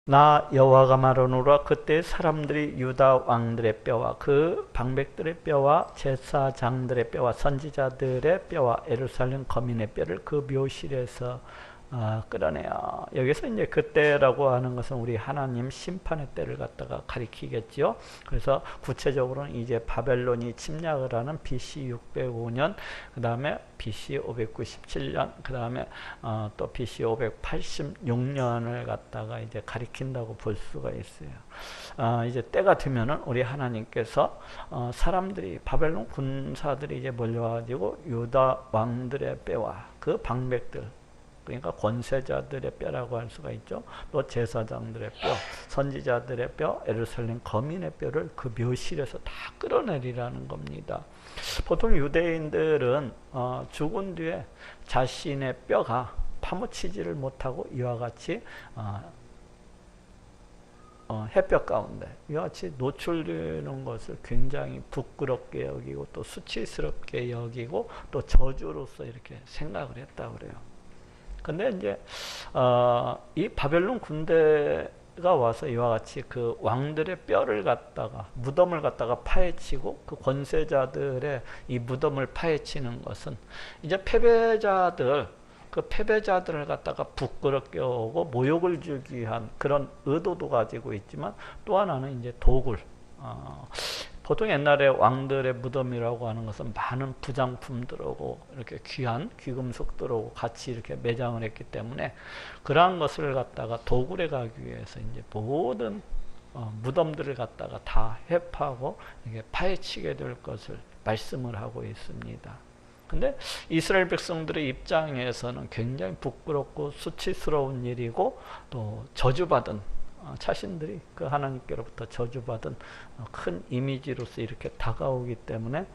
나 여호와가 말하노라. 그때 사람들이 유다 왕들의 뼈와 그 방백들의 뼈와 제사장들의 뼈와 선지자들의 뼈와 예루살렘 거민의 뼈를 그 묘실에서 끌어내요. 여기서 이제 그때라고 하는 것은 우리 하나님 심판의 때를 갖다가 가리키겠죠. 그래서 구체적으로는 이제 바벨론이 침략을 하는 BC 605년, 그 다음에 BC 597년, 그 다음에 또 BC 586년을 갖다가 이제 가리킨다고 볼 수가 있어요. 이제 때가 되면은 우리 하나님께서 사람들이 바벨론 군사들이 이제 몰려가지고 유다 왕들의 뼈와 그 방백들, 그러니까 권세자들의 뼈라고 할 수가 있죠. 또 제사장들의 뼈, 선지자들의 뼈, 예루살렘 거민의 뼈를 그 묘실에서 다 끌어내리라는 겁니다. 보통 유대인들은 죽은 뒤에 자신의 뼈가 파묻히지를 못하고 이와 같이 햇볕 가운데 이와 같이 노출되는 것을 굉장히 부끄럽게 여기고 또 수치스럽게 여기고 또 저주로서 이렇게 생각을 했다 그래요. 근데 이제 이 바벨론 군대가 와서 이와 같이 그 왕들의 뼈를 갖다가 무덤을 갖다가 파헤치고 그 권세자들의 이 무덤을 파헤치는 것은 이제 패배자들, 그 패배자들을 갖다가 부끄럽게 하고 모욕을 주기 위한 그런 의도도 가지고 있지만, 또 하나는 이제 도굴, 보통 옛날에 왕들의 무덤이라고 하는 것은 많은 부장품들하고 이렇게 귀한 귀금속들하고 같이 이렇게 매장을 했기 때문에 그러한 것을 갖다가 도굴해 가기 위해서 이제 모든 무덤들을 갖다가 다 회파하고 이게 파헤치게 될 것을 말씀을 하고 있습니다. 근데 이스라엘 백성들의 입장에서는 굉장히 부끄럽고 수치스러운 일이고 또 저주받은, 자신들이 그 하나님께로부터 저주받은 큰 이미지로서 이렇게 다가오기 때문에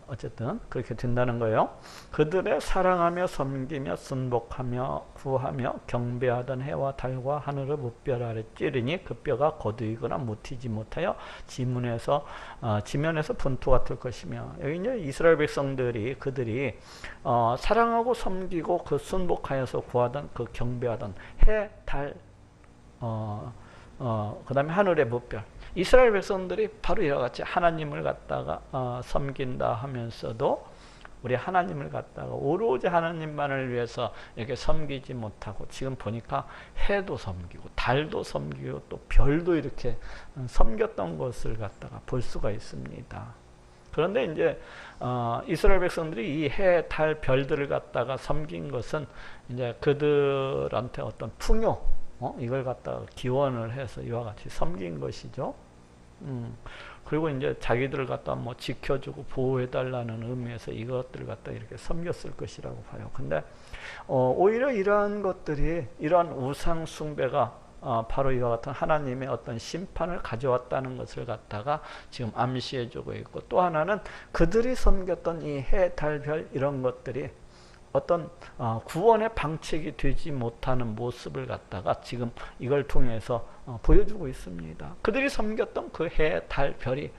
어쨌든 그렇게 된다는 거예요. 그들의 사랑하며 섬기며 순복하며 구하며 경배하던 해와 달과 하늘의 무뼈 아래 찌르니 그 뼈가 거두이거나 묻히지 못하여 지면에서 분투가 될 것이며, 여기 이제 이스라엘 백성들이 그들이 사랑하고 섬기고 그 순복하여서 구하던 그 경배하던 해, 달, 그 다음에 하늘의 무별, 이스라엘 백성들이 바로 이와 같이 하나님을 갖다가 섬긴다 하면서도 우리 하나님을 갖다가 오로지 하나님만을 위해서 이렇게 섬기지 못하고, 지금 보니까 해도 섬기고 달도 섬기고 또 별도 이렇게 섬겼던 것을 갖다가 볼 수가 있습니다. 그런데 이제 이스라엘 백성들이 이 해, 달, 별들을 갖다가 섬긴 것은 이제 그들한테 어떤 풍요, 이걸 갖다가 기원을 해서 이와 같이 섬긴 것이죠. 그리고 이제 자기들을 갖다 뭐 지켜주고 보호해달라는 의미에서 이것들을 갖다 이렇게 섬겼을 것이라고 봐요. 근데 오히려 이러한 것들이, 이러한 우상 숭배가 바로 이와 같은 하나님의 어떤 심판을 가져왔다는 것을 갖다가 지금 암시해주고 있고, 또 하나는 그들이 섬겼던 이 해, 달, 별 이런 것들이 어떤 구원의 방책이 되지 못하는 모습을 갖다가 지금 이걸 통해서 보여주고 있습니다. 그들이 섬겼던 그 해, 달, 별이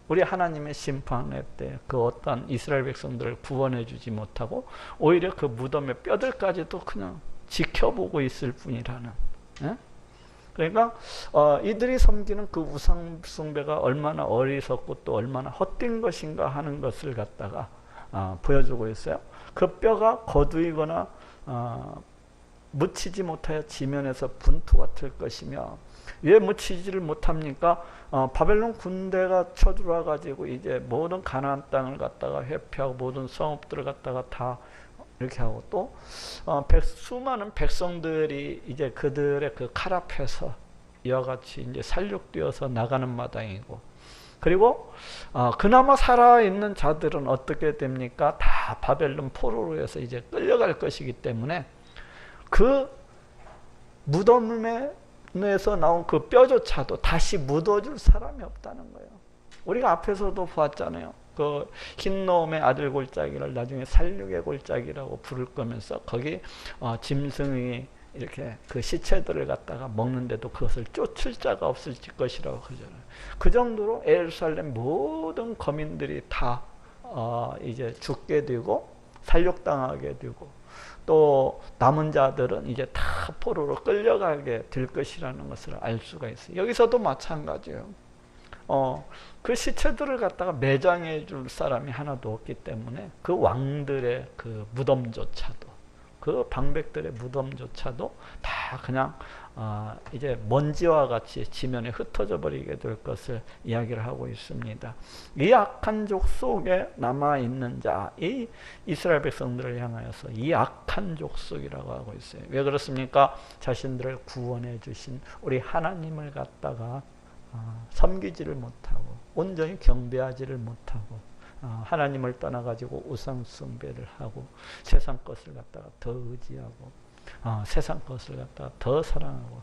우리 하나님의 심판의 때 그 어떤 이스라엘 백성들을 구원해 주지 못하고 오히려 그 무덤의 뼈들까지도 그냥 지켜보고 있을 뿐이라는, 예? 그러니까 이들이 섬기는 그 우상 숭배가 얼마나 어리석고 또 얼마나 헛된 것인가 하는 것을 갖다가 보여주고 있어요. 그 뼈가 거두이거나 묻히지 못하여 지면에서 분투가 될 것이며, 왜 묻히지를 못합니까? 바벨론 군대가 쳐들어와 가지고 이제 모든 가나안 땅을 갖다가 회피하고 모든 성읍들을 갖다가 다 이렇게 하고, 또 수많은 백성들이 이제 그들의 그 칼 앞에서 이와 같이 이제 살육되어서 나가는 마당이고, 그리고 그나마 살아있는 자들은 어떻게 됩니까? 다 바벨론 포로로 해서 이제 끌려갈 것이기 때문에 그 무덤에서 나온 그 뼈조차도 다시 묻어줄 사람이 없다는 거예요. 우리가 앞에서도 보았잖아요. 그 흰놈의 아들 골짜기를 나중에 살육의 골짜기라고 부를 거면서 거기 짐승이 이렇게 그 시체들을 갖다가 먹는데도 그것을 쫓을 자가 없을 것이라고 그러잖아요. 그 정도로 예루살렘 모든 거민들이 다 이제 죽게 되고 살육당하게 되고, 또 남은 자들은 이제 다 포로로 끌려가게 될 것이라는 것을 알 수가 있어요. 여기서도 마찬가지예요. 그 시체들을 갖다가 매장해 줄 사람이 하나도 없기 때문에 그 왕들의 그 무덤조차도, 그 방백들의 무덤조차도 다 그냥 이제 먼지와 같이 지면에 흩어져 버리게 될 것을 이야기를 하고 있습니다. 이 악한 족속에 남아있는 자, 이 이스라엘 백성들을 향하여서 이 악한 족속이라고 하고 있어요. 왜 그렇습니까? 자신들을 구원해 주신 우리 하나님을 갖다가 섬기지를 못하고 온전히 경배하지를 못하고 하나님을 떠나가지고 우상 숭배를 하고 세상 것을 갖다가 더 의지하고 세상 것을 갖다가 더 사랑하고,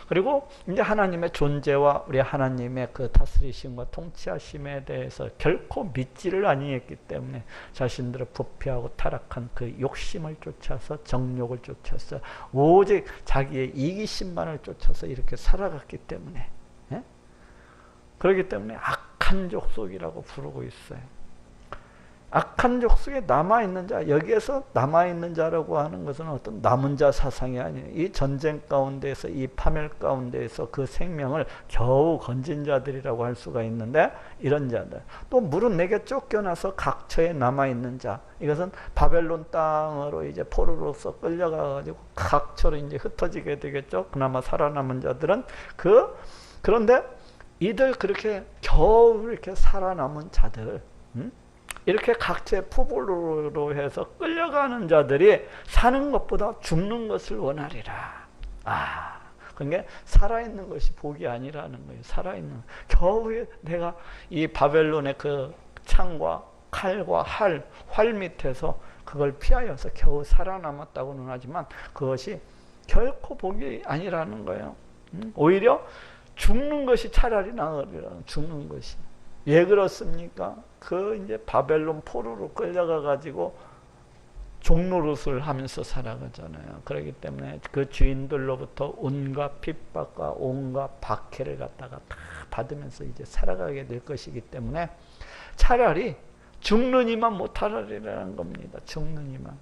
그리고 이제 하나님의 존재와 우리 하나님의 그 다스리심과 통치하심에 대해서 결코 믿지를 아니했기 때문에 자신들을 부패하고 타락한 그 욕심을 쫓아서, 정욕을 쫓아서, 오직 자기의 이기심만을 쫓아서 이렇게 살아갔기 때문에, 그렇기 때문에 악한 족속이라고 부르고 있어요. 악한 족속에 남아있는 자, 여기에서 남아있는 자라고 하는 것은 어떤 남은 자 사상이 아니에요. 이 전쟁 가운데에서, 이 파멸 가운데에서 그 생명을 겨우 건진 자들이라고 할 수가 있는데, 이런 자들, 또 무릇 내게 쫓겨나서 각처에 남아있는 자, 이것은 바벨론 땅으로 이제 포로로서 끌려가가지고 각처로 이제 흩어지게 되겠죠. 그나마 살아남은 자들은 그런데 이들 그렇게 겨우 이렇게 살아남은 자들, 이렇게 각처의 포로로 해서 끌려가는 자들이 사는 것보다 죽는 것을 원하리라. 그러니까 살아있는 것이 복이 아니라는 거예요. 살아있는, 겨우 내가 이 바벨론의 그 창과 칼과 활 밑에서 그걸 피하여서 겨우 살아남았다고는 하지만 그것이 결코 복이 아니라는 거예요. 오히려 죽는 것이 차라리 나으리라. 죽는 것이. 왜 그렇습니까? 그 이제 바벨론 포로로 끌려가 가지고 종노릇을 하면서 살아가잖아요. 그렇기 때문에 그 주인들로부터 온갖 핍박과 온갖 박해를 갖다가 다 받으면서 이제 살아가게 될 것이기 때문에 차라리 죽는 이만 못하리라는 겁니다. 죽는 이만.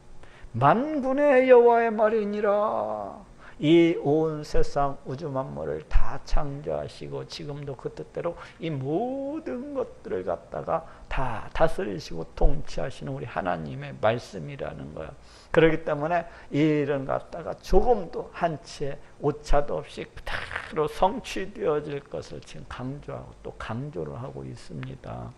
만군의 여호와의 말이니라. 이 온 세상 우주 만물을 다 창조하시고 지금도 그 뜻대로 이 모든 것들을 갖다가 다 다스리시고 통치하시는 우리 하나님의 말씀이라는 거예요. 그렇기 때문에 이런 갖다가 조금도 한치의 오차도 없이 그대로 성취되어질 것을 지금 강조하고 또 강조를 하고 있습니다.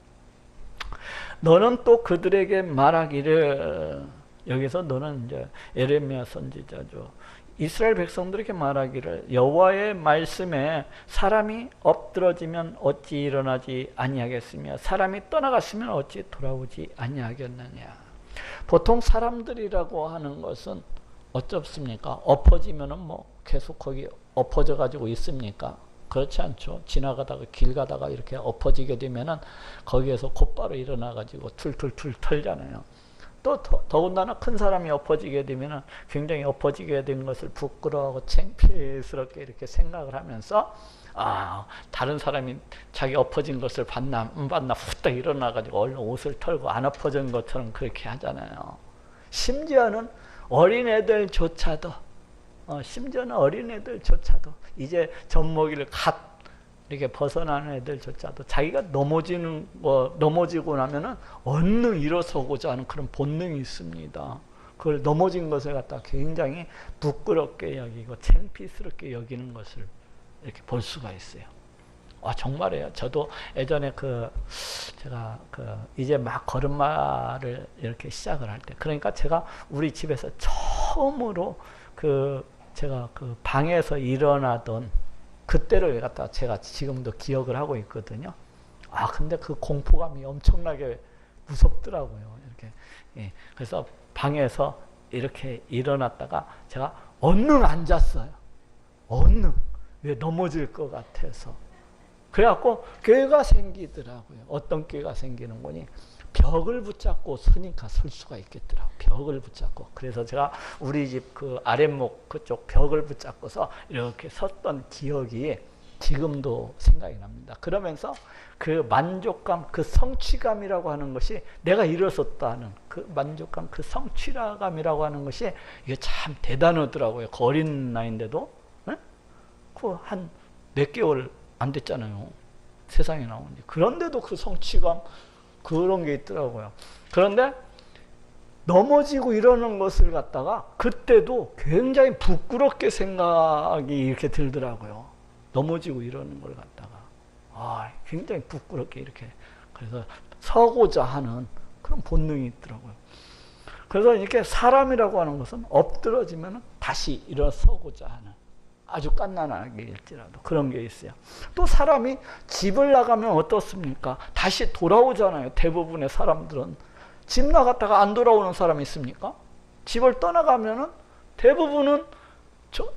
너는 또 그들에게 말하기를, 여기서 너는 이제 예레미야 선지자죠. 이스라엘 백성들에게 말하기를, 여호와의 말씀에 사람이 엎드러지면 어찌 일어나지 아니하겠으며 사람이 떠나갔으면 어찌 돌아오지 아니하겠느냐. 보통 사람들이라고 하는 것은 어떻습니까? 엎어지면은 뭐 계속 거기 엎어져 가지고 있습니까? 그렇지 않죠. 지나가다가 길 가다가 이렇게 엎어지게 되면은 거기에서 곧바로 일어나 가지고 툴툴툴 털잖아요. 또 더군다나 큰 사람이 엎어지게 되면 굉장히 엎어지게 된 것을 부끄러워하고 창피스럽게 이렇게 생각을 하면서 다른 사람이 자기 엎어진 것을 봤나 안 봤나 후딱 일어나가지고 얼른 옷을 털고 안 엎어진 것처럼 그렇게 하잖아요. 심지어는 어린애들조차도 이제 젖먹이를 갓 이렇게 벗어나는 애들조차도 자기가 넘어지고 나면은 얼른 일어서고자 하는 그런 본능이 있습니다. 그걸 넘어진 것을 갖다 굉장히 부끄럽게 여기고 창피스럽게 여기는 것을 이렇게 볼 수가 있어요. 정말이에요. 저도 예전에 제가 이제 막 걸음마를 이렇게 시작을 할 때, 그러니까 제가 우리 집에서 처음으로 제가 방에서 일어나던 그때를 갖다 제가 지금도 기억을 하고 있거든요. 근데 그 공포감이 엄청나게 무섭더라고요. 이렇게. 그래서 방에서 이렇게 일어났다가 제가 얼른 앉았어요. 왜 넘어질 것 같아서. 그래갖고 꾀가 생기더라고요. 어떤 꾀가 생기는 거니? 벽을 붙잡고 서니까 설 수가 있겠더라고요. 벽을 붙잡고. 그래서 제가 우리 집 아랫목 그쪽 벽을 붙잡고서 이렇게 섰던 기억이 지금도 생각이 납니다. 그러면서 그 만족감, 그 성취감이라고 하는 것이 내가 이뤘었다는 그 만족감, 그 성취감이라고 하는 것이 이게 참 대단하더라고요. 그 어린 나이인데도 그 한 몇 개월 안 됐잖아요. 세상에 나온 지. 그런데도 그 성취감 그런 게 있더라고요. 그런데 넘어지고 이러는 것을 갖다가 그때도 굉장히 부끄럽게 생각이 이렇게 들더라고요. 넘어지고 이러는 걸 갖다가 굉장히 부끄럽게 이렇게 그래서 서고자 하는 그런 본능이 있더라고요. 그래서 이렇게 사람이라고 하는 것은 엎드러지면 다시 일어서고자 하는 아주 갓난아기 일지라도 그런 게 있어요. 또 사람이 집을 나가면 어떻습니까? 다시 돌아오잖아요. 대부분의 사람들은 집 나갔다가 안 돌아오는 사람이 있습니까? 집을 떠나가면은 대부분은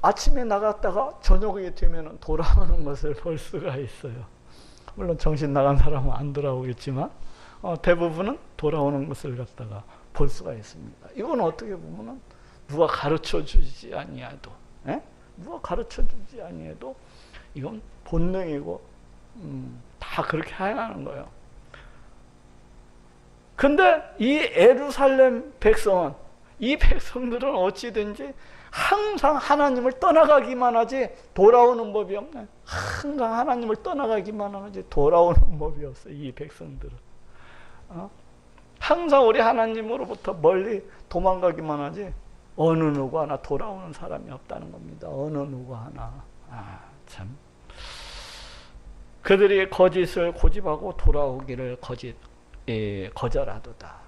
아침에 나갔다가 저녁이 되면 돌아오는 것을 볼 수가 있어요. 물론 정신 나간 사람은 안 돌아오겠지만 대부분은 돌아오는 것을 갖다가 볼 수가 있습니다. 이건 어떻게 보면은 누가 가르쳐 주지 아니해도, 누가 가르쳐 주지 아니해도 이건 본능이고 다 그렇게 해야 하는 거예요. 근데 이 예루살렘 백성은, 이 백성들은 어찌든지 항상 하나님을 떠나가기만 하지 돌아오는 법이 없네. 항상 하나님을 떠나가기만 하지 돌아오는 법이 없어. 이 백성들은 항상 우리 하나님으로부터 멀리 도망가기만 하지 어느 누구 하나 돌아오는 사람이 없다는 겁니다. 어느 누구 하나. 참. 그들이 거짓을 고집하고 돌아오기를 거절하도다.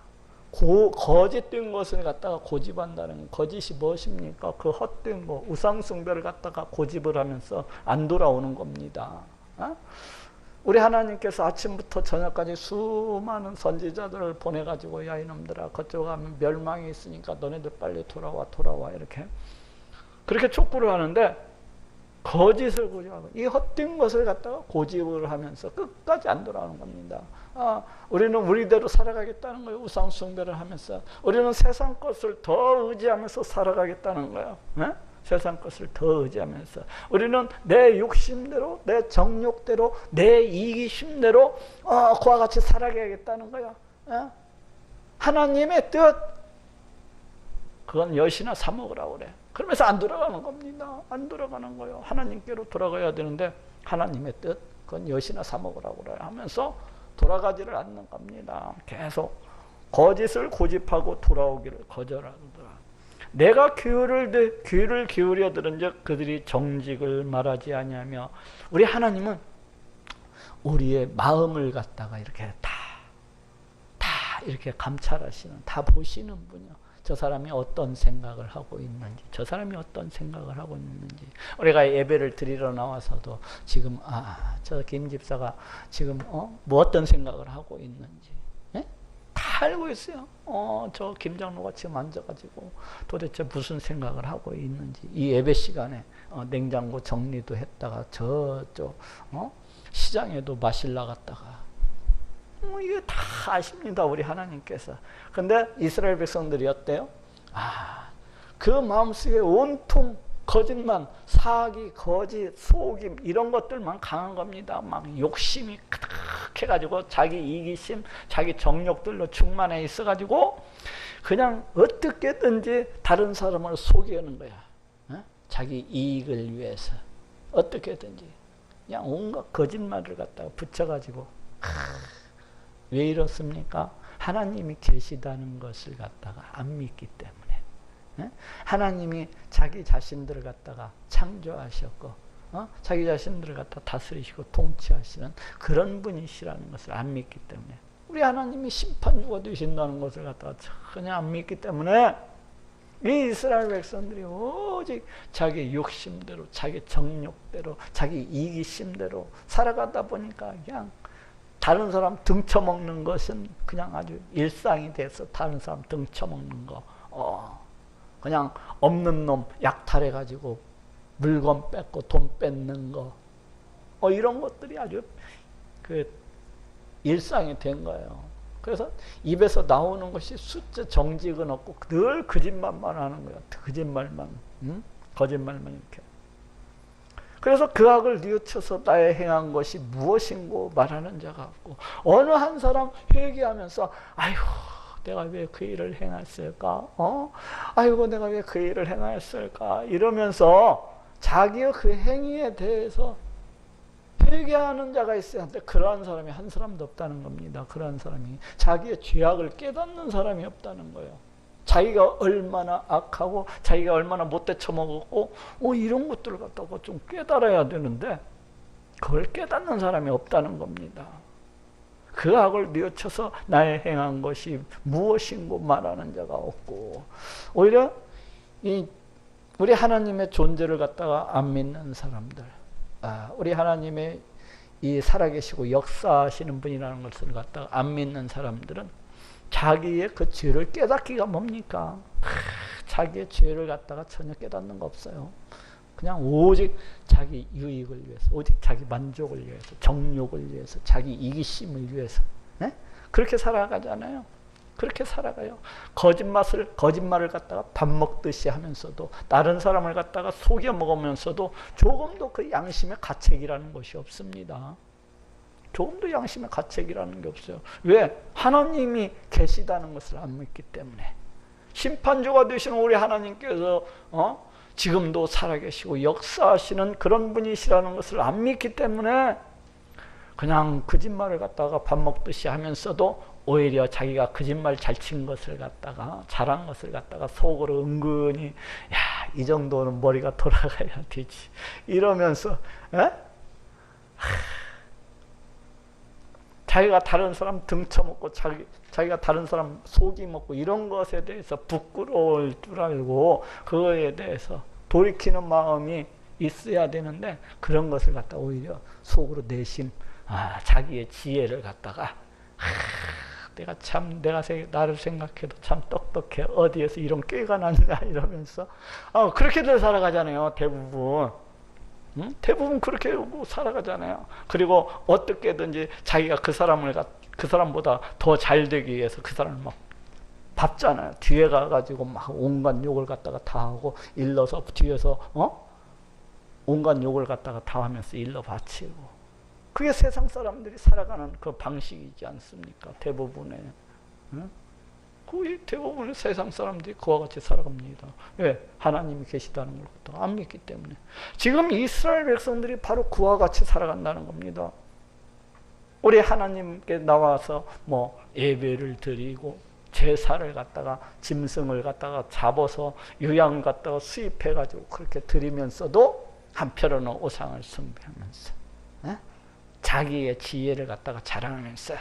거짓된 것을 갖다가 고집한다는, 거짓이 무엇입니까? 그 헛된 거, 우상숭배를 갖다가 고집을 하면서 안 돌아오는 겁니다. 우리 하나님께서 아침부터 저녁까지 수많은 선지자들을 보내가지고 야 이놈들아 그쪽 가면 멸망이 있으니까 너네들 빨리 돌아와 이렇게 그렇게 촉구를 하는데 거짓을 고집하고 이 헛된 것을 갖다가 고집을 하면서 끝까지 안 돌아오는 겁니다. 우리는 우리대로 살아가겠다는 거예요. 우상 숭배를 하면서 우리는 세상 것을 더 의지하면서 살아가겠다는 거예요. 세상 것을 더 의지하면서 우리는 내 욕심대로, 내 정욕대로, 내 이기심대로 그와 같이 살아가겠다는 거예요. 하나님의 뜻 그건 여시나 사 먹으라고 그래. 그러면서 안 돌아가는 겁니다. 안 돌아가는 거예요. 하나님께로 돌아가야 되는데 하나님의 뜻 그건 여시나 사 먹으라고 그래 하면서 돌아가지를 않는 겁니다. 계속 거짓을 고집하고 돌아오기를 거절하더라. 내가 귀를 기울여 들은즉 그들이 정직을 말하지 아니하며. 우리 하나님은 우리의 마음을 갖다가 이렇게 다 이렇게 감찰하시는, 다 보시는 분이요. 저 사람이 어떤 생각을 하고 있는지, 저 사람이 어떤 생각을 하고 있는지. 우리가 예배를 드리러 나와서도 지금 저 김 집사가 지금 뭐 어떤 생각을 하고 있는지 다 알고 있어요. 저 김 장로가 지금 앉아가지고 도대체 무슨 생각을 하고 있는지. 이 예배 시간에 냉장고 정리도 했다가 저쪽 시장에도 마실 나갔다가 이게 다 아십니다. 우리 하나님께서. 근데 이스라엘 백성들이 어때요? 그 마음속에 온통 거짓말, 사기, 거짓, 속임 이런 것들만 강한 겁니다. 막 욕심이 가득해가지고 자기 이기심, 자기 정욕들로 충만해 있어가지고 그냥 어떻게든지 다른 사람을 속이는 거야. 자기 이익을 위해서 어떻게든지 그냥 온갖 거짓말을 갖다가 붙여가지고 왜 이렇습니까? 하나님이 계시다는 것을 갖다가 안 믿기 때문에. 하나님이 자기 자신들을 갖다가 창조하셨고 자기 자신들을 갖다 다스리시고 통치하시는 그런 분이시라는 것을 안 믿기 때문에, 우리 하나님이 심판주가 되신다는 것을 갖다가 전혀 안 믿기 때문에 이 이스라엘 백성들이 오직 자기 욕심대로, 자기 정욕대로, 자기 이기심대로 살아가다 보니까 그냥 다른 사람 등쳐먹는 것은 그냥 아주 일상이 돼서 다른 사람 등쳐먹는 거, 그냥 없는 놈 약탈해가지고 물건 뺏고 돈 뺏는 거, 이런 것들이 아주 그 일상이 된 거예요. 그래서 입에서 나오는 것이 숫자 정직은 없고 늘 거짓말만 하는 거예요. 거짓말만, 거짓말만 이렇게. 그래서 그 악을 뉘우쳐서 나의 행한 것이 무엇인고 말하는 자가 없고, 어느 한 사람 회개하면서 아이고 내가 왜 그 일을 행했을까? 아이고 내가 왜 그 일을 행했을까? 이러면서 자기의 그 행위에 대해서 회개하는 자가 있어야 하는데 그러한 사람이 한 사람도 없다는 겁니다. 그러한 사람이 자기의 죄악을 깨닫는 사람이 없다는 거예요. 자기가 얼마나 악하고 자기가 얼마나 못돼 처먹었고 이런 것들을 갖다가 좀 깨달아야 되는데 그걸 깨닫는 사람이 없다는 겁니다. 그 악을 뉘우쳐서 나의 행한 것이 무엇인고 말하는 자가 없고, 오히려 우리 하나님의 존재를 갖다가 안 믿는 사람들, 우리 하나님의 이 살아계시고 역사하시는 분이라는 것을 갖다가 안 믿는 사람들은 자기의 그 죄를 깨닫기가 뭡니까? 자기의 죄를 갖다가 전혀 깨닫는 거 없어요. 그냥 오직 자기 유익을 위해서, 오직 자기 만족을 위해서, 정욕을 위해서, 자기 이기심을 위해서, 네? 그렇게 살아가잖아요. 그렇게 살아가요. 거짓말을 갖다가 밥 먹듯이 하면서도, 다른 사람을 갖다가 속여 먹으면서도 조금도 그 양심의 가책이라는 것이 없습니다. 조금도 양심의 가책이라는 게 없어요. 왜? 하나님이 계시다는 것을 안 믿기 때문에. 심판주가 되시는 우리 하나님께서 지금도 살아계시고 역사하시는 그런 분이시라는 것을 안 믿기 때문에 그냥 거짓말을 갖다가 밥 먹듯이 하면서도 오히려 자기가 거짓말 잘 친 것을 갖다가, 잘한 것을 갖다가 속으로 은근히 이 정도는 머리가 돌아가야 되지 이러면서 자기가 다른 사람 등쳐먹고 자기가 다른 사람 속이 먹고 이런 것에 대해서 부끄러울 줄 알고 그거에 대해서 돌이키는 마음이 있어야 되는데 그런 것을 갖다 오히려 속으로 내심 자기의 지혜를 갖다가 내가 나를 생각해도 참 똑똑해, 어디에서 이런 꾀가 났냐 이러면서 그렇게들 살아가잖아요. 대부분. 대부분 그렇게 살아가잖아요. 그리고 어떻게든지 자기가 그 사람보다 더 잘 되기 위해서 그 사람을 막 밟잖아요. 뒤에 가가지고 막 온갖 욕을 갖다가 다 하고, 일러서 뒤에서 온갖 욕을 갖다가 다 하면서 일러 바치고. 그게 세상 사람들이 살아가는 그 방식이지 않습니까? 대부분의. 거의 대부분의 세상 사람들이 그와 같이 살아갑니다. 왜? 하나님이 계시다는 걸 안 믿기 때문에. 지금 이스라엘 백성들이 바로 그와 같이 살아간다는 겁니다. 우리 하나님께 나와서 예배를 드리고 제사를 갖다가, 짐승을 갖다가 잡아서 유양 갖다가 수입해가지고 그렇게 드리면서도 한편으로는 오상을 숭배하면서 자기의 지혜를 갖다가 자랑하면서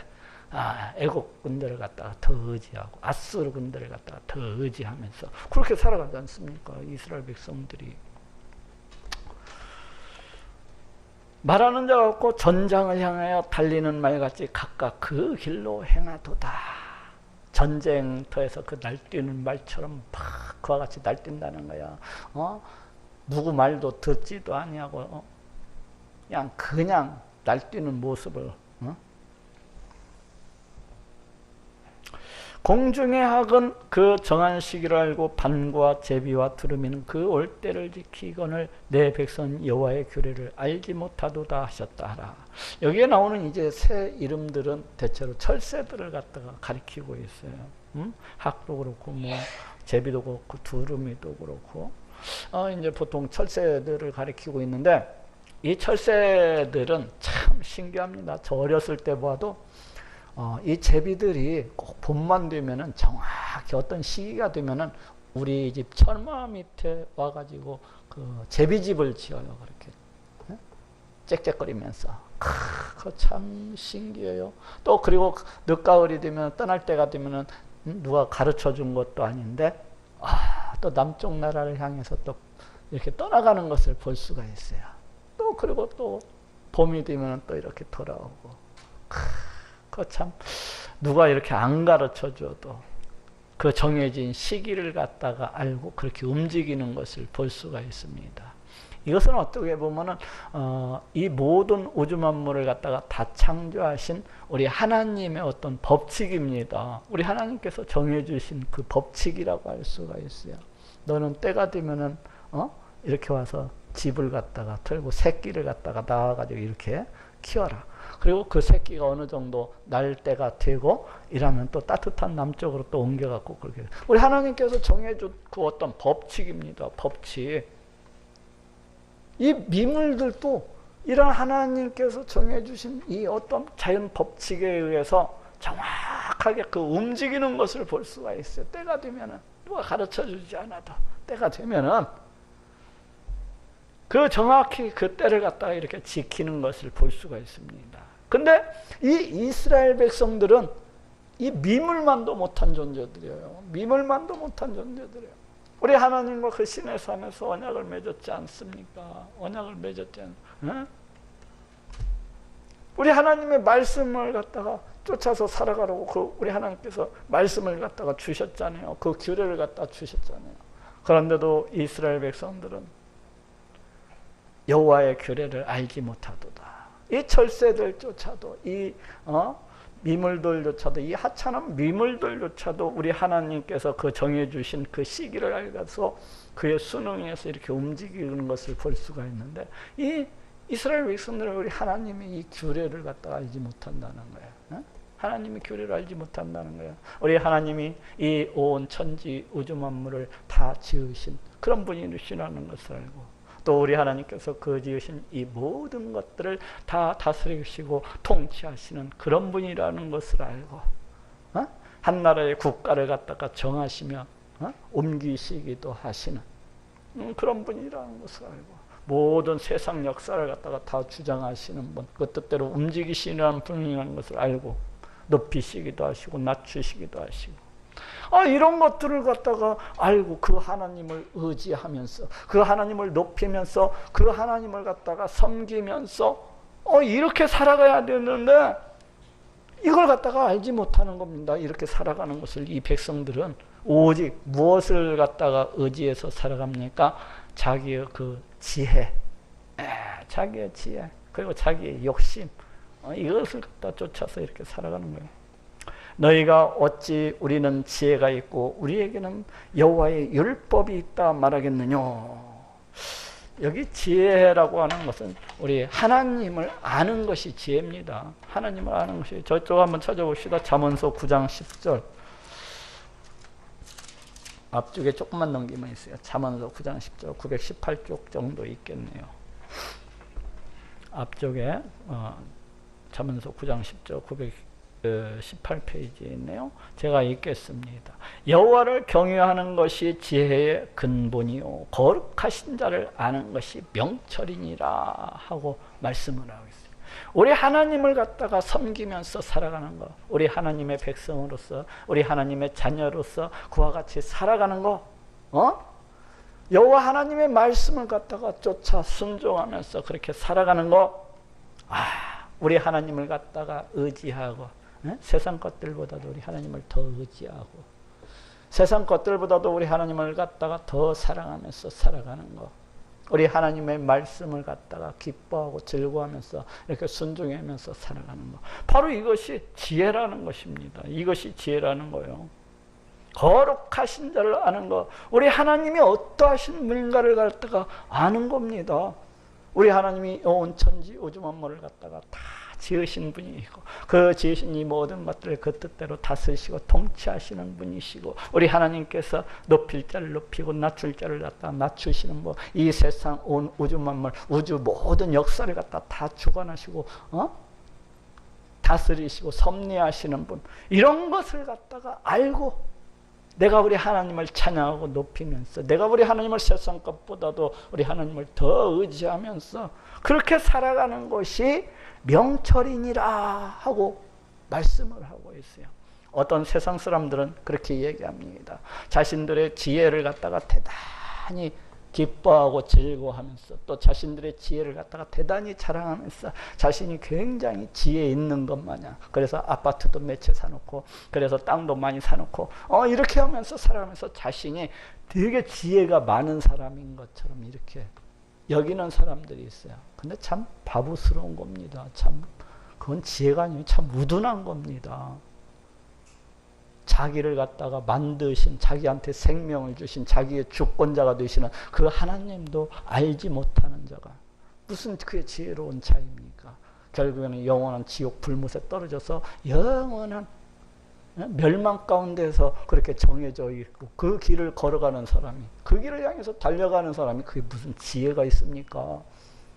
애국 군대를 갖다가 더 의지하고 아수르 군대를 갖다가 더 의지하면서 그렇게 살아가지 않습니까? 이스라엘 백성들이. 말하는 자가 없고 전장을 향하여 달리는 말같이 각각 그 길로 행하도다. 전쟁터에서 그 날뛰는 말처럼 막 그와 같이 날뛴다는 거야. 누구 말도 듣지도 아니하고 그냥 날뛰는 모습을. 공중의 학은 그 정한 시기를 알고 반과 제비와 두루미는 그 올 때를 지키거늘 내 백성 여호와의 규례를 알지 못하도다 하셨다 하라. 여기에 나오는 이제 새 이름들은 대체로 철새들을 갖다가 가리키고 있어요. 학도 그렇고 제비도 그렇고 두루미도 그렇고 이제 보통 철새들을 가리키고 있는데, 이 철새들은 참 신기합니다. 저 어렸을 때 봐도 이 제비들이 꼭 봄만 되면은, 정확히 어떤 시기가 되면은 우리 집 철마 밑에 와가지고 그 제비집을 지어요. 그렇게 짹짹거리면서. 그거 참 신기해요. 또 그리고 늦가을이 되면, 떠날 때가 되면은 누가 가르쳐 준 것도 아닌데 또 남쪽 나라를 향해서 또 이렇게 떠나가는 것을 볼 수가 있어요. 또 그리고 또 봄이 되면 또 이렇게 돌아오고. 그 참 누가 이렇게 안 가르쳐 줘도 그 정해진 시기를 갖다가 알고 그렇게 움직이는 것을 볼 수가 있습니다. 이것은 어떻게 보면은 이 모든 우주 만물을 갖다가 다 창조하신 우리 하나님의 어떤 법칙입니다. 우리 하나님께서 정해주신 그 법칙이라고 할 수가 있어요. 너는 때가 되면은 이렇게 와서 집을 갖다가 털고 새끼를 갖다가 낳아가지고 이렇게 키워라. 그리고 그 새끼가 어느 정도 날 때가 되고 이러면 또 따뜻한 남쪽으로 또 옮겨갖고 그렇게. 우리 하나님께서 정해준 그 어떤 법칙입니다. 법칙. 이 미물들도 이런 하나님께서 정해주신 이 어떤 자연 법칙에 의해서 정확하게 그 움직이는 것을 볼 수가 있어요. 때가 되면은 누가 가르쳐 주지 않아도 때가 되면은 그 정확히 그 때를 갖다가 이렇게 지키는 것을 볼 수가 있습니다. 근데 이 이스라엘 백성들은 이 미물만도 못한 존재들이에요. 미물만도 못한 존재들이에요. 우리 하나님과 그 신의 산에서 언약을 맺었지 않습니까? 언약을 맺었지 않습니까? 우리 하나님의 말씀을 갖다가 쫓아서 살아가라고 그 우리 하나님께서 말씀을 갖다가 주셨잖아요. 그 규례를 갖다 주셨잖아요. 그런데도 이스라엘 백성들은 여호와의 규례를 알지 못하도다. 이 철새들조차도 이 미물들조차도 이 하찮은 미물들조차도 우리 하나님께서 그 정해주신 그 시기를 알아서 그의 순응에서 이렇게 움직이는 것을 볼 수가 있는데 이 이스라엘 백성들은 우리 하나님이 이 규례를 갖다가 알지 못한다는 거예요. 하나님이 규례를 알지 못한다는 거예요. 우리 하나님이 이 온 천지 우주 만물을 다 지으신 그런 분이시라는 것을 알고 또 우리 하나님께서 그 지으신 이 모든 것들을 다 다스리시고 통치하시는 그런 분이라는 것을 알고 한 나라의 국가를 갖다가 정하시며 옮기시기도 하시는 그런 분이라는 것을 알고 모든 세상 역사를 갖다가 다 주장하시는 분, 그 뜻대로 움직이시는 분이라는 것을 알고 높이시기도 하시고 낮추시기도 하시고 이런 것들을 갖다가 알고 그 하나님을 의지하면서 그 하나님을 높이면서 그 하나님을 갖다가 섬기면서 이렇게 살아가야 되는데 이걸 갖다가 알지 못하는 겁니다. 이렇게 살아가는 것을 이 백성들은 오직 무엇을 갖다가 의지해서 살아갑니까? 자기의 그 지혜, 자기의 지혜 그리고 자기의 욕심 이것을 갖다 쫓아서 이렇게 살아가는 거예요. 너희가 어찌 우리는 지혜가 있고 우리에게는 여호와의 율법이 있다 말하겠느냐. 여기 지혜라고 하는 것은 우리 하나님을 아는 것이 지혜입니다. 하나님을 아는 것이. 저쪽 한번 찾아봅시다. 잠언서 9장 10절 앞쪽에 조금만 넘기면 있어요. 잠언서 9장 10절 918쪽 정도 있겠네요. 앞쪽에 잠언서 9장 10절 18페이지에 있네요. 제가 읽겠습니다. 여호와를 경외하는 것이 지혜의 근본이요 거룩하신 자를 아는 것이 명철이니라 하고 말씀을 하고 있어요. 우리 하나님을 갖다가 섬기면서 살아가는 것, 우리 하나님의 백성으로서 우리 하나님의 자녀로서 그와 같이 살아가는 것, 여호와 하나님의 말씀을 갖다가 쫓아 순종하면서 그렇게 살아가는 것, 우리 하나님을 갖다가 의지하고 세상 것들보다도 우리 하나님을 더 의지하고 세상 것들보다도 우리 하나님을 갖다가 더 사랑하면서 살아가는 것, 우리 하나님의 말씀을 갖다가 기뻐하고 즐거워하면서 이렇게 순종하면서 살아가는 것, 바로 이것이 지혜라는 것입니다. 이것이 지혜라는 거예요. 거룩하신 자를 아는 것, 우리 하나님이 어떠하신 분인가를 갖다가 아는 겁니다. 우리 하나님이 온 천지 우주 만물을 갖다가 다 지으신 분이고 그 지으신 이 모든 것들을 그 뜻대로 다스리시고 통치하시는 분이시고 우리 하나님께서 높일 자를 높이고 낮출 자를 갖다 낮추시는 분, 이 세상 온 우주 만물 우주 모든 역사를 갖다 다 주관하시고 다스리시고 섭리하시는 분, 이런 것을 갖다가 알고 내가 우리 하나님을 찬양하고 높이면서 내가 우리 하나님을 세상 것보다도 우리 하나님을 더 의지하면서 그렇게 살아가는 것이 명철이니라 하고 말씀을 하고 있어요. 어떤 세상 사람들은 그렇게 얘기합니다. 자신들의 지혜를 갖다가 대단히 기뻐하고 즐거워하면서 또 자신들의 지혜를 갖다가 대단히 자랑하면서 자신이 굉장히 지혜 있는 것 마냥, 그래서 아파트도 몇 채 사놓고 그래서 땅도 많이 사놓고 이렇게 하면서 살아가면서 자신이 되게 지혜가 많은 사람인 것처럼 이렇게 여기는 사람들이 있어요. 근데 참 바보스러운 겁니다. 참 그건 지혜가 아니고 참 우둔한 겁니다. 자기를 갖다가 만드신, 자기한테 생명을 주신, 자기의 주권자가 되시는 그 하나님도 알지 못하는 자가 무슨 그의 지혜로운 자입니까? 결국에는 영원한 지옥 불못에 떨어져서 영원한 멸망 가운데서 그렇게 정해져 있고 그 길을 걸어가는 사람이, 그 길을 향해서 달려가는 사람이 그게 무슨 지혜가 있습니까?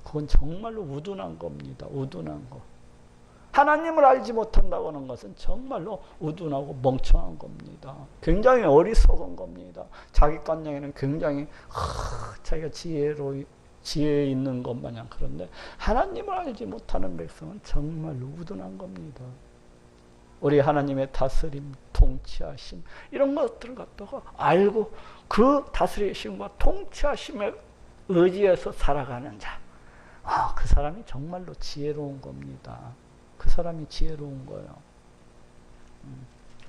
그건 정말로 우둔한 겁니다. 우둔한 거. 하나님을 알지 못한다고 하는 것은 정말로 우둔하고 멍청한 겁니다. 굉장히 어리석은 겁니다. 자기 깐냥에는 굉장히 자기가 지혜 있는 것 마냥 그런데 하나님을 알지 못하는 백성은 정말로 우둔한 겁니다. 우리 하나님의 다스림, 통치하심 이런 것들을 갖다가 알고 그 다스리심과 통치하심에 의지해서 살아가는 자, 그 사람이 정말로 지혜로운 겁니다. 그 사람이 지혜로운 거예요.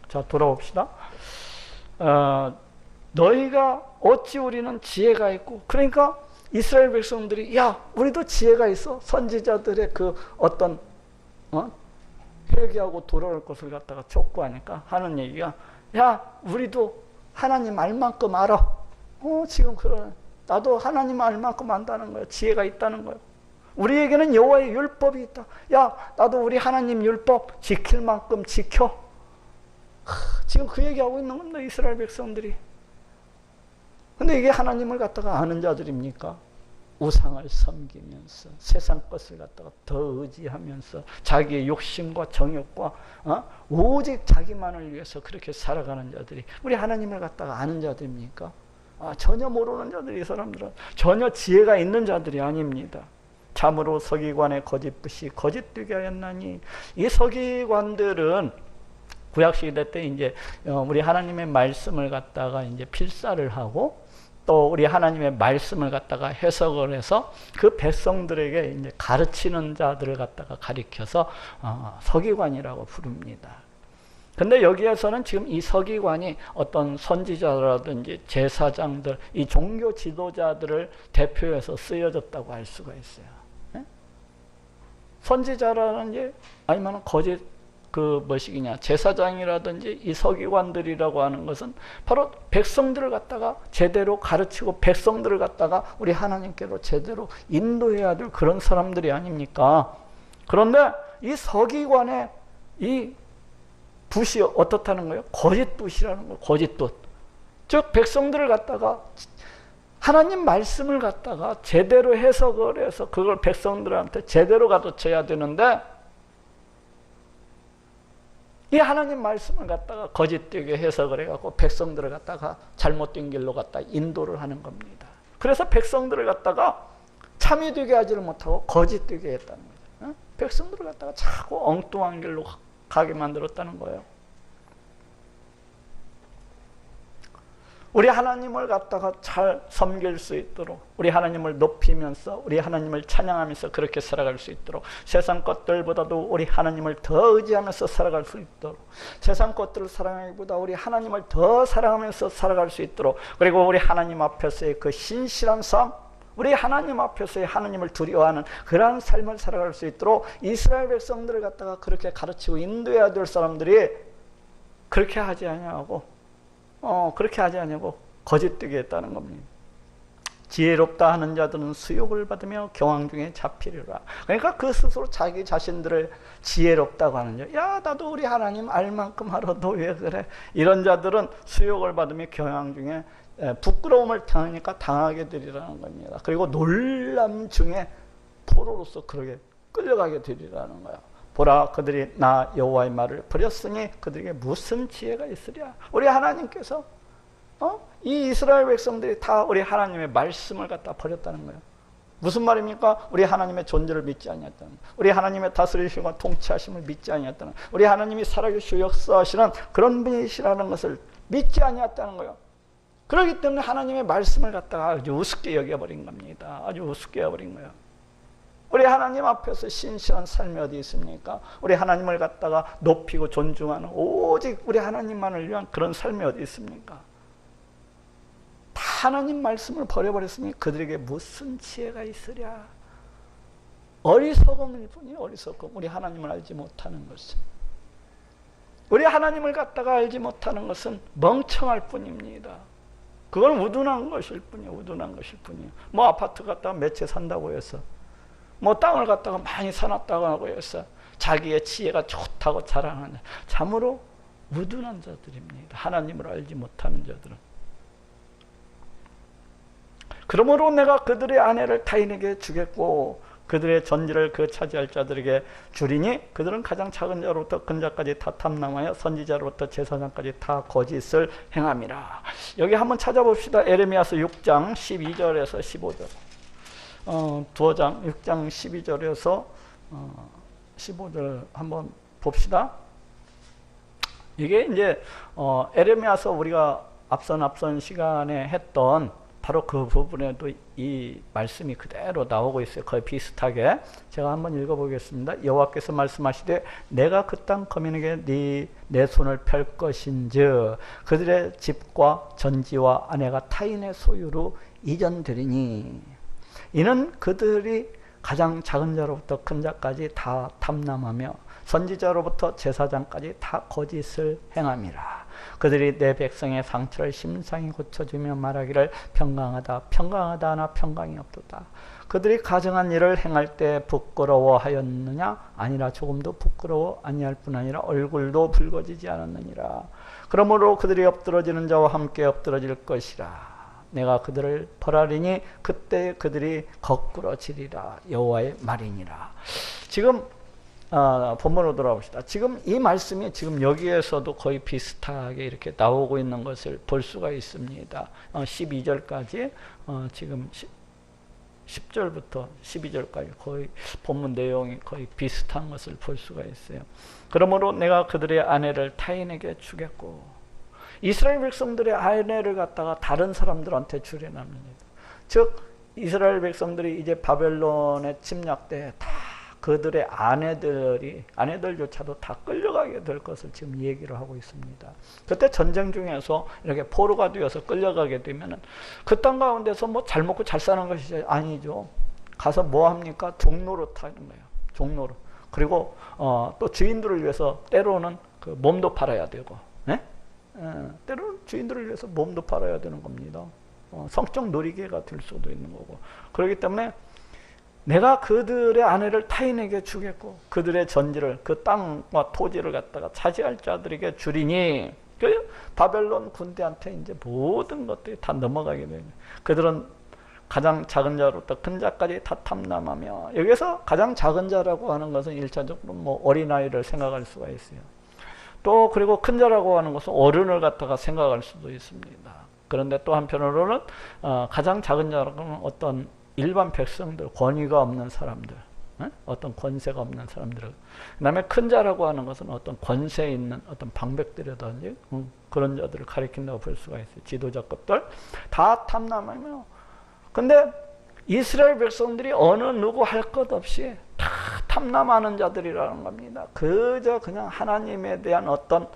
자, 돌아봅시다. 너희가 어찌 우리는 지혜가 있고, 그러니까 이스라엘 백성들이 야 우리도 지혜가 있어. 선지자들의 그 어떤 회개하고 돌아올 것을 갖다가 촉구하니까 하는 얘기가 야 우리도 하나님 알 만큼 알아. 지금 그러네. 나도 하나님 알 만큼 안다는 거야. 지혜가 있다는 거야. 우리에게는 여호와의 율법이 있다. 야 나도 우리 하나님 율법 지킬 만큼 지켜. 지금 그 얘기하고 있는 겁니다. 이스라엘 백성들이. 근데 이게 하나님을 갖다가 아는 자들입니까? 우상을 섬기면서 세상 것을 갖다가 더 의지하면서 자기의 욕심과 정욕과 오직 자기만을 위해서 그렇게 살아가는 자들이 우리 하나님을 갖다가 아는 자들입니까? 전혀 모르는 자들이, 이 사람들은 전혀 지혜가 있는 자들이 아닙니다. 참으로 서기관의 거짓빛이 거짓되게 하였나니, 이 서기관들은 구약시대 때 이제 우리 하나님의 말씀을 갖다가 이제 필사를 하고 또 우리 하나님의 말씀을 갖다가 해석을 해서 그 백성들에게 이제 가르치는 자들을 갖다가 가리켜서 서기관이라고 부릅니다. 근데 여기에서는 지금 이 서기관이 어떤 선지자라든지 제사장들, 이 종교 지도자들을 대표해서 쓰여졌다고 할 수가 있어요. 선지자라든지 아니면 거짓 제사장이라든지 이 서기관들이라고 하는 것은 바로 백성들을 갖다가 제대로 가르치고 백성들을 갖다가 우리 하나님께로 제대로 인도해야 될 그런 사람들이 아닙니까? 그런데 이 서기관의 이 붓이 어떻다는 거예요? 거짓 붓이라는 거예요. 거짓 붓. 즉 백성들을 갖다가 하나님 말씀을 갖다가 제대로 해석을 해서 그걸 백성들한테 제대로 가르쳐야 되는데 이 하나님 말씀을 갖다가 거짓되게 해석을 해갖고 백성들을 갖다가 잘못된 길로 갖다 인도를 하는 겁니다. 그래서 백성들을 갖다가 참이 되게 하지를 못하고 거짓되게 했다는 거죠. 백성들을 갖다가 자꾸 엉뚱한 길로 가게 만들었다는 거예요. 우리 하나님을 갖다가 잘 섬길 수 있도록, 우리 하나님을 높이면서 우리 하나님을 찬양하면서 그렇게 살아갈 수 있도록, 세상 것들보다도 우리 하나님을 더 의지하면서 살아갈 수 있도록, 세상 것들을 사랑하기보다 우리 하나님을 더 사랑하면서 살아갈 수 있도록, 그리고 우리 하나님 앞에서의 그 신실한 삶, 우리 하나님 앞에서의 하나님을 두려워하는 그러한 삶을 살아갈 수 있도록 이스라엘 백성들을 갖다가 그렇게 가르치고 인도해야 될 사람들이 그렇게 하지 아니하고 그렇게 하지 않냐고 거짓되게 했다는 겁니다. 지혜롭다 하는 자들은 수욕을 받으며 경황 중에 잡히리라. 그러니까 그 스스로 자기 자신들을 지혜롭다고 하는 자, 야 나도 우리 하나님 알 만큼 알아, 너 왜 그래? 이런 자들은 수욕을 받으며 경황 중에 부끄러움을 당하니까 당하게 되리라는 겁니다. 그리고 놀람 중에 포로로서 그렇게 끌려가게 되리라는 거예요. 보라 그들이 나 여호와의 말을 버렸으니 그들에게 무슨 지혜가 있으랴. 우리 하나님께서 이 이스라엘 백성들이 다 우리 하나님의 말씀을 갖다 버렸다는 거예요. 무슨 말입니까? 우리 하나님의 존재를 믿지 아니했다는 거예요. 우리 하나님의 다스리심과 통치하심을 믿지 아니했다는 거예요. 우리 하나님이 살아계시고 역사하시는 그런 분이시라는 것을 믿지 아니했다는 거예요. 그렇기 때문에 하나님의 말씀을 갖다가 아주 우습게 여겨버린 겁니다. 아주 우습게 여겨버린 거예요. 우리 하나님 앞에서 신실한 삶이 어디 있습니까? 우리 하나님을 갖다가 높이고 존중하는 오직 우리 하나님만을 위한 그런 삶이 어디 있습니까? 다 하나님 말씀을 버려버렸으니 그들에게 무슨 지혜가 있으랴. 어리석음일 뿐이에요. 어리석음. 우리 하나님을 알지 못하는 것은. 우리 하나님을 갖다가 알지 못하는 것은 멍청할 뿐입니다. 그건 우둔한 것일 뿐이에요. 우둔한 것일 뿐이에요. 뭐 아파트 갖다가 몇 채 산다고 해서, 뭐 땅을 갖다가 많이 사놨다고 하고 해서 자기의 지혜가 좋다고 자랑하는, 참으로 우둔한 자들입니다. 하나님을 알지 못하는 자들은. 그러므로 내가 그들의 아내를 타인에게 주겠고 그들의 전지를 그 차지할 자들에게 주리니 그들은 가장 작은 자로부터 큰 자까지 다 탐남하여 선지자로부터 제사장까지 다 거짓을 행함이라. 여기 한번 찾아봅시다. 에레미야서 6장 12절에서 15절. 두어 장 6장 12절에서 15절 한번 봅시다. 이게 이제 에레미야서 우리가 앞선 시간에 했던 바로 그 부분에도 이 말씀이 그대로 나오고 있어요. 거의 비슷하게. 제가 한번 읽어보겠습니다. 여호와께서 말씀하시되 내가 그 땅 거민에게 내 손을 펼 것인즉 그들의 집과 전지와 아내가 타인의 소유로 이전되리니 이는 그들이 가장 작은 자로부터 큰 자까지 다 탐남하며 선지자로부터 제사장까지 다 거짓을 행함이라. 그들이 내 백성의 상처를 심상히 고쳐주며 말하기를 평강하다 평강하다 하나 평강이 없도다. 그들이 가증한 일을 행할 때 부끄러워하였느냐? 아니라 조금도 부끄러워 아니할 뿐 아니라 얼굴도 붉어지지 않았느니라. 그러므로 그들이 엎드러지는 자와 함께 엎드러질 것이라. 내가 그들을 벌하리니 그때 그들이 거꾸러지리라. 여호와의 말이니라. 지금 본문으로 돌아봅시다. 지금 이 말씀이 지금 여기에서도 거의 비슷하게 이렇게 나오고 있는 것을 볼 수가 있습니다. 12절까지 지금 10절부터 12절까지 거의 본문 내용이 거의 비슷한 것을 볼 수가 있어요. 그러므로 내가 그들의 아내를 타인에게 주겠고, 이스라엘 백성들의 아내를 갖다가 다른 사람들한테 주려납니다. 즉 이스라엘 백성들이 이제 바벨론에 침략 때 다 그들의 아내들조차도 다 끌려가게 될 것을 지금 얘기를 하고 있습니다. 그때 전쟁 중에서 이렇게 포로가 되어서 끌려가게 되면은 그 땅 가운데서 뭐 잘 먹고 잘 사는 것이 아니죠. 가서 뭐 합니까? 종로로 타는 거예요. 종로로. 그리고 또 주인들을 위해서 때로는 그 몸도 팔아야 되고, 네? 때로는 주인들을 위해서 몸도 팔아야 되는 겁니다. 성적 놀이개가 될 수도 있는 거고. 그렇기 때문에 내가 그들의 아내를 타인에게 주겠고 그들의 전지를 그 땅과 토지를 갖다가 차지할 자들에게 주리니, 그 바벨론 군대한테 이제 모든 것들이 다 넘어가게 됩니다. 그들은 가장 작은 자로부터 큰 자까지 다 탐남하며, 여기서 가장 작은 자라고 하는 것은 1차적으로 뭐 어린아이를 생각할 수가 있어요. 또 그리고 큰 자라고 하는 것은 어른을 갖다가 생각할 수도 있습니다. 그런데 또 한편으로는 가장 작은 자라고는 어떤 일반 백성들, 권위가 없는 사람들, 어떤 권세가 없는 사람들, 그 다음에 큰 자라고 하는 것은 어떤 권세 있는 어떤 방백들이라든지 그런 자들을 가리킨다고 볼 수가 있어요. 지도자급들 다 탐남하며, 근데 이스라엘 백성들이 어느 누구 할 것 없이 다 탐남하는 자들이라는 겁니다. 그저 그냥 하나님에 대한 어떤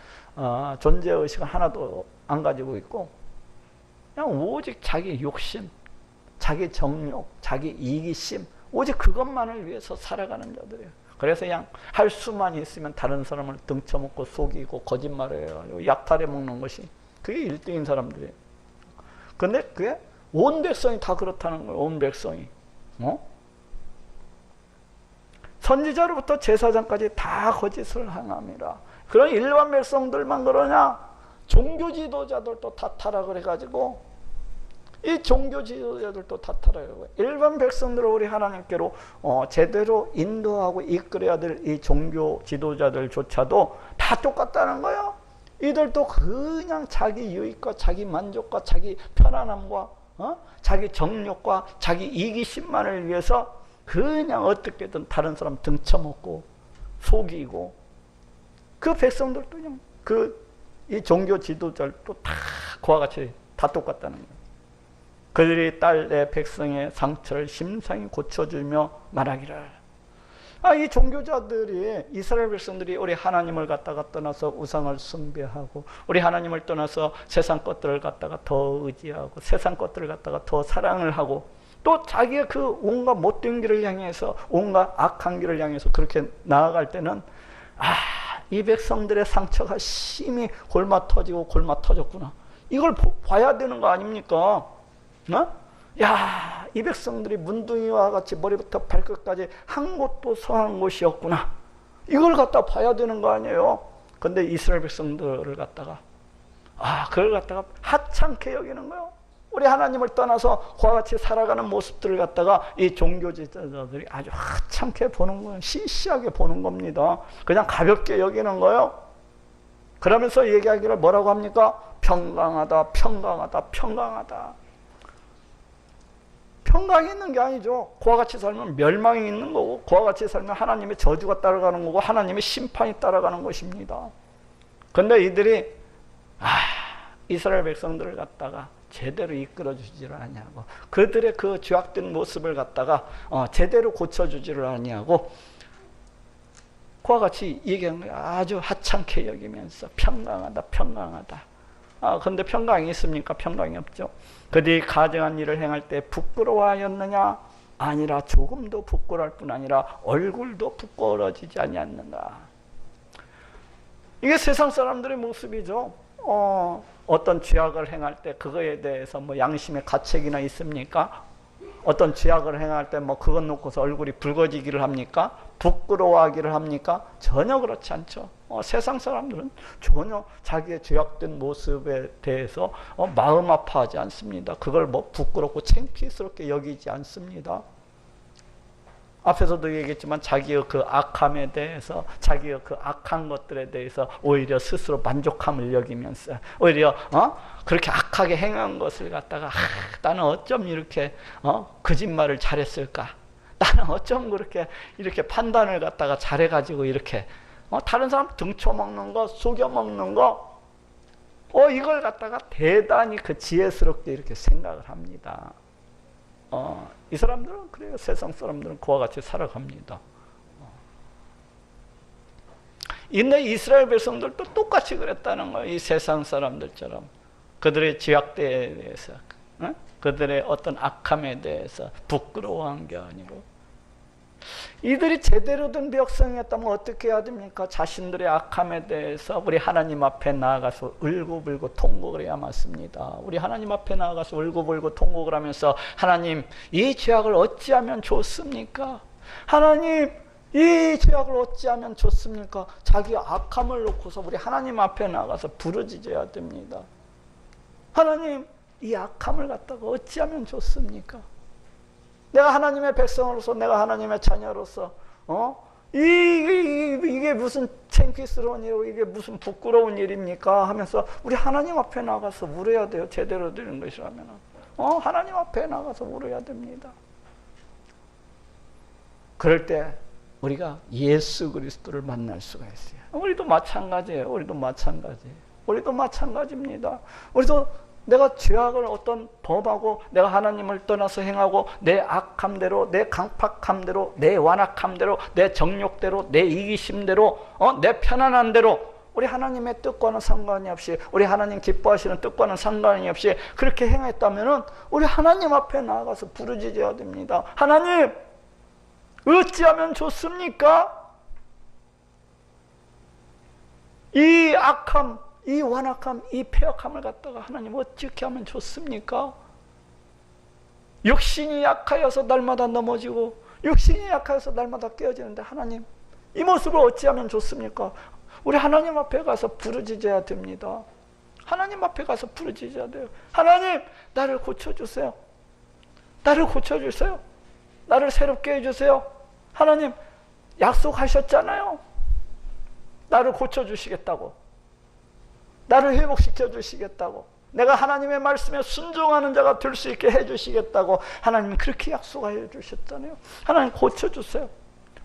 존재의식을 하나도 안 가지고 있고 그냥 오직 자기 욕심, 자기 정욕, 자기 이기심, 오직 그것만을 위해서 살아가는 자들이에요. 그래서 그냥 할 수만 있으면 다른 사람을 등쳐먹고 속이고 거짓말해요. 약탈해 먹는 것이 그게 1등인 사람들이에요. 근데 그게 온 백성이 다 그렇다는 거예요. 온 백성이. 선지자로부터 제사장까지 다 거짓을 행함이라. 그런 일반 백성들만 그러냐? 종교 지도자들도 다 타락을 해가지고, 이 종교 지도자들도 다 타락하고, 일반 백성들을 우리 하나님께로 제대로 인도하고 이끌어야 될 이 종교 지도자들조차도 다 똑같다는 거예요. 이들도 그냥 자기 유익과 자기 만족과 자기 편안함과 자기 정욕과 자기 이기심만을 위해서 그냥 어떻게든 다른 사람 등쳐먹고 속이고, 그 백성들도 그냥 이 종교 지도자들도 다 그와 같이 다 똑같다는 거예요. 그들이 딸 내 백성의 상처를 심상히 고쳐주며 말하기를. 이 종교자들이, 이스라엘 백성들이 우리 하나님을 갖다가 떠나서 우상을 숭배하고 우리 하나님을 떠나서 세상 것들을 갖다가 더 의지하고 세상 것들을 갖다가 더 사랑을 하고 또 자기의 그 온갖 못된 길을 향해서, 온갖 악한 길을 향해서 그렇게 나아갈 때는 이 백성들의 상처가 심히 골마 터졌구나. 이걸 봐야 되는 거 아닙니까? 야, 이 백성들이 문둥이와 같이 머리부터 발끝까지 한 곳도 성한 곳이었구나. 이걸 갖다 봐야 되는 거 아니에요? 근데 이스라엘 백성들을 갖다가 그걸 갖다가 하찮게 여기는 거예요. 우리 하나님을 떠나서 그와 같이 살아가는 모습들을 갖다가 이 종교 지도자들이 아주 하찮게 보는 거예요. 시시하게 보는 겁니다. 그냥 가볍게 여기는 거예요. 그러면서 얘기하기를 뭐라고 합니까? 평강하다, 평강하다, 평강하다. 평강이 있는 게 아니죠. 그와 같이 살면 멸망이 있는 거고, 그와 같이 살면 하나님의 저주가 따라가는 거고, 하나님의 심판이 따라가는 것입니다. 근데 이들이 이스라엘 백성들을 갖다가 제대로 이끌어주지를 아니하고, 그들의 그 죄악된 모습을 갖다가 제대로 고쳐주지를 아니하고, 그와 같이 얘기하는 거예요. 아주 하찮게 여기면서 평강하다, 평강하다. 근데 평강이 있습니까? 평강이 없죠. 그들이 가증한 일을 행할 때 부끄러워하였느냐? 아니라 조금도 부끄러울 뿐 아니라 얼굴도 부끄러지지 아니하는가. 이게 세상 사람들의 모습이죠. 어떤 죄악을 행할 때 그거에 대해서 뭐 양심의 가책이나 있습니까? 어떤 죄악을 행할 때 뭐 그것 놓고서 얼굴이 붉어지기를 합니까? 부끄러워하기를 합니까? 전혀 그렇지 않죠. 세상 사람들은 전혀 자기의 죄악된 모습에 대해서 마음 아파하지 않습니다. 그걸 뭐 부끄럽고 창피스럽게 여기지 않습니다. 앞에서도 얘기했지만 자기의 그 악함에 대해서, 자기의 그 악한 것들에 대해서 오히려 스스로 만족함을 여기면서 오히려 그렇게 악하게 행한 것을 갖다가 나는 어쩜 이렇게 거짓말을 잘했을까? 나는 어쩜 그렇게 이렇게 판단을 갖다가 잘해가지고 이렇게 다른 사람 등쳐먹는 거, 속여먹는 거, 이걸 갖다가 대단히 그 지혜스럽게 이렇게 생각을 합니다. 이 사람들은 그래요. 세상 사람들은 그와 같이 살아갑니다. 근데 이스라엘 백성들도 똑같이 그랬다는 거예요. 이 세상 사람들처럼 그들의 죄악대에 대해서, 그들의 어떤 악함에 대해서 부끄러워한 게 아니고, 이들이 제대로 된 백성이었다면 어떻게 해야 됩니까? 자신들의 악함에 대해서 우리 하나님 앞에 나아가서 울고불고 통곡을 해야 맞습니다. 우리 하나님 앞에 나아가서 울고불고 통곡을 하면서, 하나님, 이 죄악을 어찌하면 좋습니까? 하나님, 이 죄악을 어찌하면 좋습니까? 자기 악함을 놓고서 우리 하나님 앞에 나가서 부르짖어야 됩니다. 하나님, 이 악함을 갖다가 어찌하면 좋습니까? 내가 하나님의 백성으로서, 내가 하나님의 자녀로서 이게 무슨 창피스러운 일이고 이게 무슨 부끄러운 일입니까? 하면서 우리 하나님 앞에 나가서 물어야 돼요. 제대로 되는 것이라면 하나님 앞에 나가서 물어야 됩니다. 그럴 때 우리가 예수 그리스도를 만날 수가 있어요. 우리도 마찬가지예요. 우리도 마찬가지입니다. 우리도 내가 죄악을 어떤 범하고 내가 하나님을 떠나서 행하고 내 악함대로, 내 강팍함대로, 내 완악함대로, 내 정욕대로, 내 이기심대로, 내 편안한 대로, 우리 하나님의 뜻과는 상관이 없이, 우리 하나님 기뻐하시는 뜻과는 상관이 없이 그렇게 행했다면 우리 하나님 앞에 나아가서 부르짖어야 됩니다. 하나님, 어찌하면 좋습니까? 이 악함, 이 완악함, 이 패역함을 갖다가 하나님 어떻게 하면 좋습니까? 육신이 약하여서 날마다 넘어지고, 육신이 약하여서 날마다 깨어지는데 하나님, 이 모습을 어찌하면 좋습니까? 우리 하나님 앞에 가서 부르짖어야 됩니다. 하나님 앞에 가서 부르짖어야 돼요. 하나님, 나를 고쳐주세요. 나를 고쳐주세요. 나를 새롭게 해주세요. 하나님, 약속하셨잖아요. 나를 고쳐주시겠다고. 나를 회복시켜 주시겠다고, 내가 하나님의 말씀에 순종하는 자가 될 수 있게 해주시겠다고 하나님은 그렇게 약속해 주셨잖아요. 하나님 고쳐주세요.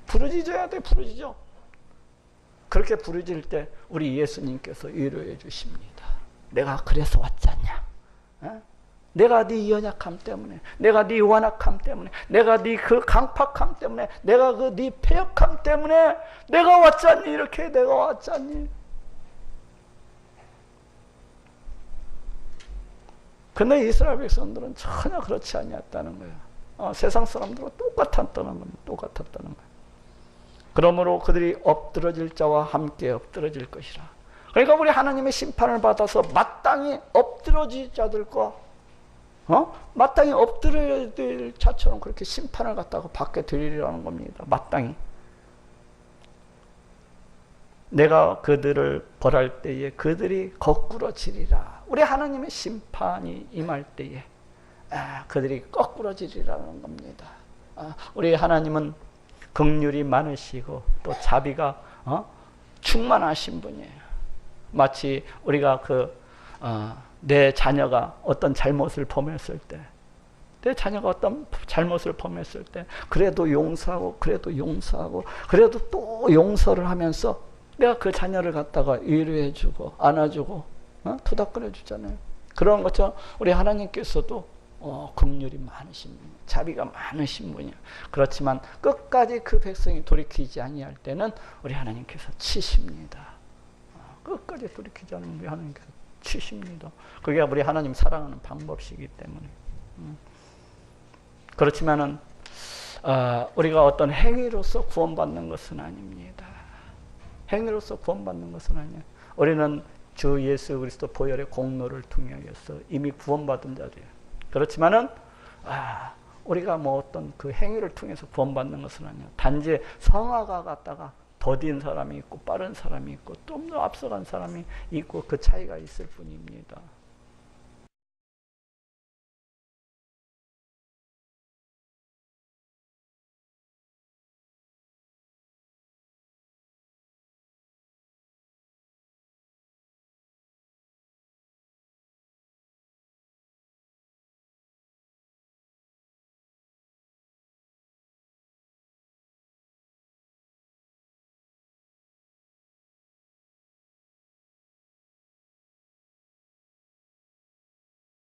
부르짖어야 돼. 부르짖어. 그렇게 부르짖을 때 우리 예수님께서 위로해 주십니다. 내가 그래서 왔잖냐? 내가 네 연약함 때문에, 내가 네 완악함 때문에, 내가 네 그 강팍함 때문에, 내가 그 네 패역함 때문에 내가 왔잖니. 이렇게 내가 왔잖니. 근데 이스라엘 백성들은 전혀 그렇지 아니었다는 거예요. 세상 사람들과 똑같았다는 겁니다. 똑같았다는 거예요. 그러므로 그들이 엎드러질 자와 함께 엎드러질 것이라. 그러니까 우리 하나님의 심판을 받아서 마땅히 엎드러질 자들과 마땅히 엎드려질 자처럼 그렇게 심판을 갖다가 받게 되리라는 겁니다. 마땅히. 내가 그들을 벌할 때에 그들이 거꾸러지리라. 우리 하나님의 심판이 임할 때에 그들이 거꾸러지리라는 겁니다. 우리 하나님은 긍휼이 많으시고 또 자비가 충만하신 분이에요. 마치 우리가 내 자녀가 어떤 잘못을 범했을 때, 내 자녀가 어떤 잘못을 범했을 때 그래도 용서하고 그래도 또 용서를 하면서 내가 그 자녀를 갖다가 위로해주고 안아주고 토닥거려 주잖아요. 그런 것처럼 우리 하나님께서도 긍휼이 많으신 분, 자비가 많으신 분이에요. 그렇지만 끝까지 그 백성이 돌이키지 아니할 때는 우리 하나님께서 치십니다. 끝까지 돌이키지 않으면 우리 하나님께서 치십니다. 그게 우리 하나님 사랑하는 방법이기 때문에. 그렇지만은 우리가 어떤 행위로서 구원받는 것은 아닙니다. 행위로서 구원받는 것은 아니에요. 우리는 주 예수 그리스도 보혈의 공로를 통하여서 이미 구원받은 자들이에요. 그렇지만은 우리가 뭐 어떤 그 행위를 통해서 구원받는 것은 아니에요. 단지 성화가 갖다가 더딘 사람이 있고 빠른 사람이 있고 좀 더 앞서간 사람이 있고 그 차이가 있을 뿐입니다.